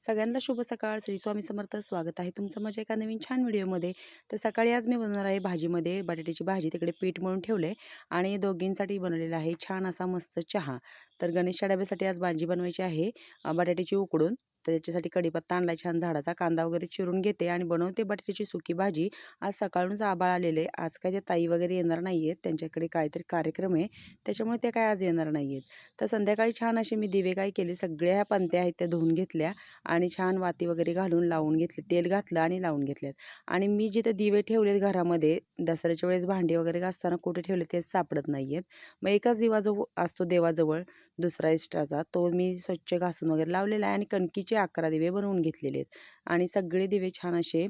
सगळ्यांना शुभ सकाळ. श्री स्वामी समर्थ. स्वागत आहे तुमचं माझ्या एका नवीन छान व्हिडिओमध्ये. तर सकाळी आज मी बनवणार आहे भाजीमध्ये बटाट्याची भाजी. तिकडे पीठ मळून ठेवले आणि दोघींसाठी बनवलेला आहे छान असा मस्त चहा. तर गणेशच्या डब्यासाठी आज भाजी बनवायची आहे बटाट्याची उकडून. तर त्याच्यासाठी कढीपत्ता आणला छान झाडाचा, कांदा वगैरे चिरून घेते आणि बनवते बटाट्याची सुकी भाजी. आज सकाळूनच आबाळ आलेले. आज काय ते ताई वगैरे येणार नाही आहेत, त्यांच्याकडे काहीतरी कार्यक्रम आहे, त्याच्यामुळे ते काय आज येणार नाही आहेत. तर संध्याकाळी छान असे मी दिवे काय केले, सगळ्या ह्या पंत्या आहेत त्या धुवून घेतल्या आणि छान वाती वगैरे घालून लावून घेतले, तेल घातलं आणि लावून घेतल्यात. आणि मी जिथे दिवे ठेवलेत घरामध्ये दसऱ्याच्या वेळेस भांडी वगैरे घासताना कुठे ठेवले तेच सापडत नाही आहेत. मग एकच दिवा जो असतो देवाजवळ दुसरा एक्स्ट्राचा, तो मी स्वच्छ घासून वगैरे लावलेला आहे आणि कणकीचे 11 दिवे बनवून घेतलेले आहेत. आणि सगळे दिवे छान असे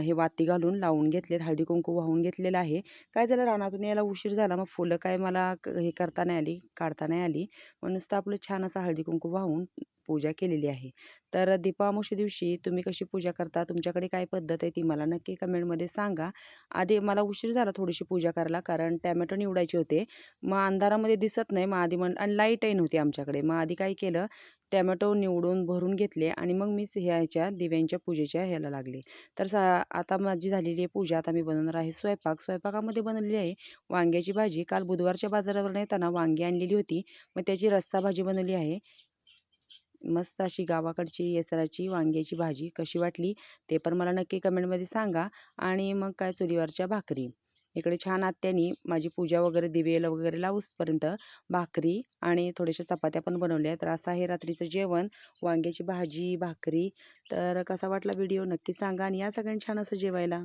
हे वाती घालून लावून घेतलेत, हळदी कुंकू वाहून घेतलेलं आहे. काय झालं, रानातून यायला उशीर झाला, मग फुलं काय मला हे करता नाही आली, काढता नाही आली, मग नुसतं आपलं छान असं हळदी कुंकू वाहून पूजा केलेली आहे. तर दीपावशी दिवशी तुम्ही कशी पूजा करता, तुमच्याकडे काय पद्धत आहे ती मला नक्की कमेंटमध्ये सांगा. आधी मला उशीर झाला थोडीशी पूजा करायला, कारण टॅमॅटो निवडायचे होते. मग अंधारामध्ये दिसत नाही, मग आधी आणि लाईटही नव्हती आमच्याकडे. मग आधी काय केलं, टॅमॅटो निवडून भरून घेतले आणि मग मी ह्याच्या दिव्यांच्या पूजेच्या ह्याला लागले. तर आता माझी झालेली आहे पूजा. आता मी बनवणार आहे स्वयंपाक. स्वयंपाकामध्ये बनवलेली आहे वांग्याची भाजी. काल बुधवारच्या बाजारावर येताना वांगी आणलेली होती, मग त्याची रस्सा भाजी बनवली आहे. मस्त अशी गावाकडची येसराची वांग्याची भाजी. कशी वाटली ते पण मला नक्की कमेंटमध्ये सांगा. आणि मग काय, चुलीवरच्या भाकरी. इकडे छान आत्यानी माझी पूजा वगैरे दिवे वगैरे लावूसपर्यंत भाकरी आणि थोड्याशा चपात्या पण बनवल्या. तर असं आहे रात्रीचं जेवण, वांग्याची भाजी भाकरी. तर कसा वाटला व्हिडिओ नक्की सांगा आणि या सगळ्यांनी छान असं जेवायला.